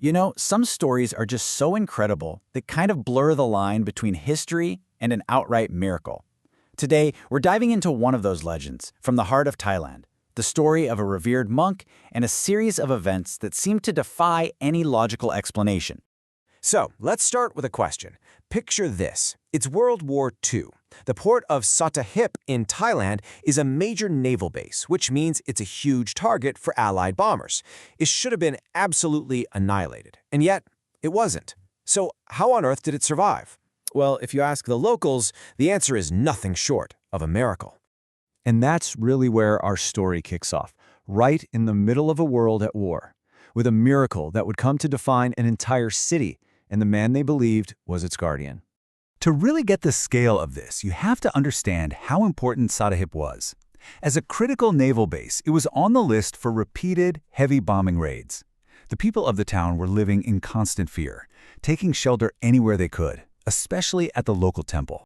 You know, some stories are just so incredible they kind of blur the line between history and an outright miracle. Today, we're diving into one of those legends from the heart of Thailand, the story of a revered monk and a series of events that seem to defy any logical explanation. So, let's start with a question. Picture this. It's World War II. The port of Sattahip in Thailand is a major naval base, which means it's a huge target for Allied bombers. It should have been absolutely annihilated, and yet it wasn't. So, how on earth did it survive? Well, if you ask the locals, the answer is nothing short of a miracle. And that's really where our story kicks off, right in the middle of a world at war, with a miracle that would come to define an entire city, and the man they believed was its guardian. To really get the scale of this, you have to understand how important Sattahip was. As a critical naval base, it was on the list for repeated, heavy bombing raids. The people of the town were living in constant fear, taking shelter anywhere they could, especially at the local temple.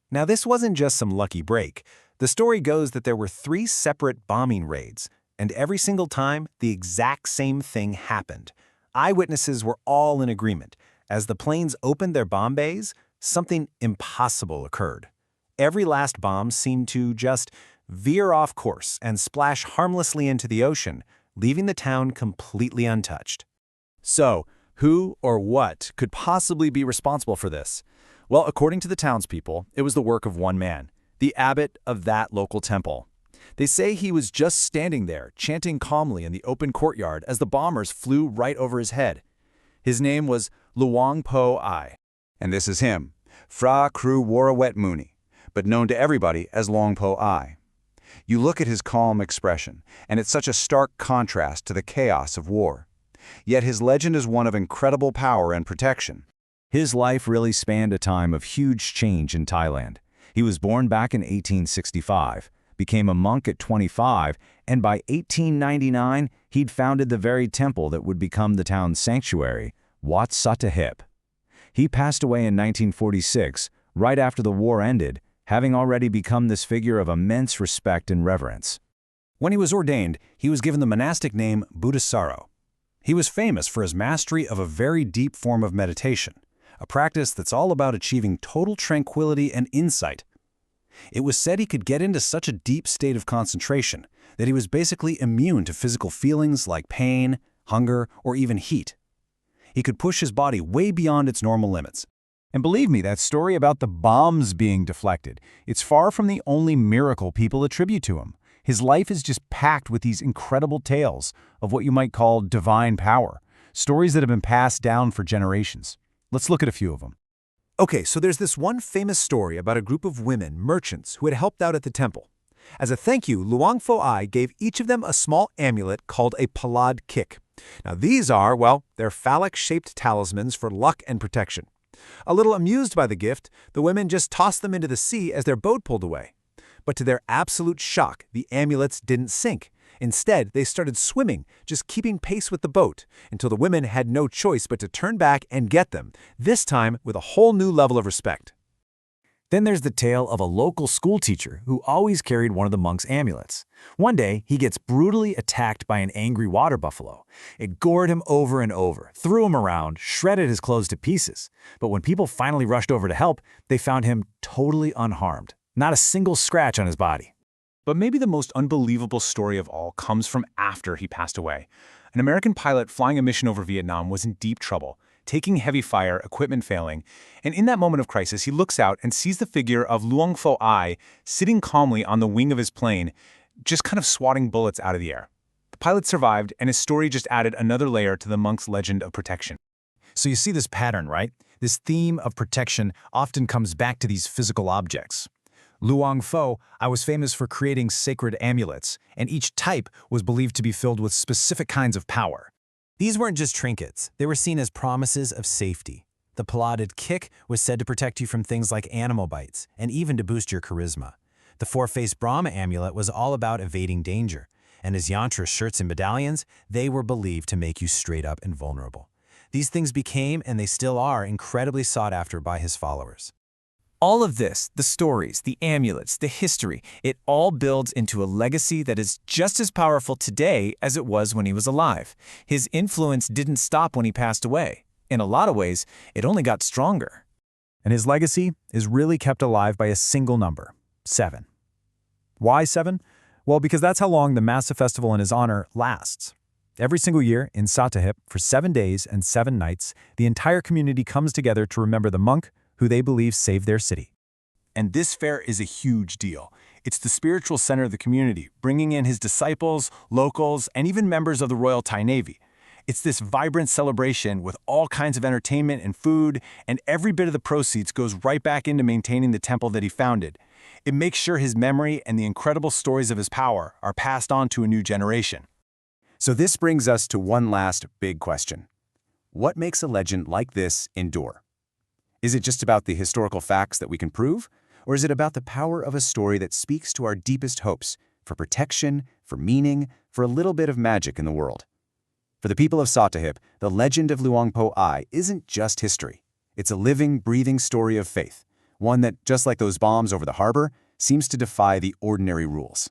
Now, this wasn't just some lucky break. The story goes that there were 3 separate bombing raids, and every single time, the exact same thing happened. Eyewitnesses were all in agreement. As the planes opened their bomb bays, something impossible occurred. Every last bomb seemed to just veer off course and splash harmlessly into the ocean, leaving the town completely untouched. So, who or what could possibly be responsible for this? Well, according to the townspeople, it was the work of one man, the abbot of that local temple. They say he was just standing there, chanting calmly in the open courtyard as the bombers flew right over his head. His name was Luang Pho Ee. And this is him, Phra Khru Worawet Muni, but known to everybody as Luang Pho Ee. You look at his calm expression, and it's such a stark contrast to the chaos of war. Yet his legend is one of incredible power and protection. His life really spanned a time of huge change in Thailand. He was born back in 1865, became a monk at 25, and by 1899, he'd founded the very temple that would become the town's sanctuary, Wat Sattahip. He passed away in 1946, right after the war ended, having already become this figure of immense respect and reverence. When he was ordained, he was given the monastic name Buddhasaro. He was famous for his mastery of a very deep form of meditation, a practice that's all about achieving total tranquility and insight. It was said he could get into such a deep state of concentration that he was basically immune to physical feelings like pain, hunger, or even heat. He could push his body way beyond its normal limits. And believe me, that story about the bombs being deflected, it's far from the only miracle people attribute to him. His life is just packed with these incredible tales of what you might call divine power, stories that have been passed down for generations. Let's look at a few of them. Okay, so there's this one famous story about a group of women, merchants, who had helped out at the temple. As a thank you, Luang Pho Ee gave each of them a small amulet called a palad kick. Now these are, well, they're phallic-shaped talismans for luck and protection. A little amused by the gift, the women just tossed them into the sea as their boat pulled away. But to their absolute shock, the amulets didn't sink. Instead, they started swimming, just keeping pace with the boat, until the women had no choice but to turn back and get them, this time with a whole new level of respect. Then there's the tale of a local schoolteacher who always carried one of the monk's amulets. One day, he gets brutally attacked by an angry water buffalo. It gored him over and over, threw him around, shredded his clothes to pieces. But when people finally rushed over to help, they found him totally unharmed. Not a single scratch on his body. But maybe the most unbelievable story of all comes from after he passed away. An American pilot flying a mission over Vietnam was in deep trouble, taking heavy fire, equipment failing, and in that moment of crisis, he looks out and sees the figure of Luang Pho Ee sitting calmly on the wing of his plane, just kind of swatting bullets out of the air. The pilot survived, and his story just added another layer to the monk's legend of protection. So you see this pattern, right? This theme of protection often comes back to these physical objects. Luang Pho Ee was famous for creating sacred amulets, and each type was believed to be filled with specific kinds of power. These weren't just trinkets, they were seen as promises of safety. The paladed kick was said to protect you from things like animal bites, and even to boost your charisma. The four-faced Brahma amulet was all about evading danger, and as yantra shirts and medallions, they were believed to make you straight up invulnerable. These things became, and they still are, incredibly sought after by his followers. All of this, the stories, the amulets, the history, it all builds into a legacy that is just as powerful today as it was when he was alive. His influence didn't stop when he passed away. In a lot of ways, it only got stronger. And his legacy is really kept alive by a single number, 7. Why 7? Well, because that's how long the massive festival in his honor lasts. Every single year in Sattahip, for 7 days and 7 nights, the entire community comes together to remember the monk who they believe saved their city. And this fair is a huge deal. It's the spiritual center of the community, bringing in his disciples, locals, and even members of the Royal Thai Navy. It's this vibrant celebration with all kinds of entertainment and food, and every bit of the proceeds goes right back into maintaining the temple that he founded. It makes sure his memory and the incredible stories of his power are passed on to a new generation. So this brings us to one last big question. What makes a legend like this endure? Is it just about the historical facts that we can prove? Or is it about the power of a story that speaks to our deepest hopes for protection, for meaning, for a little bit of magic in the world? For the people of Sattahip, the legend of Luang Pho Ee isn't just history. It's a living, breathing story of faith, one that, just like those bombs over the harbor, seems to defy the ordinary rules.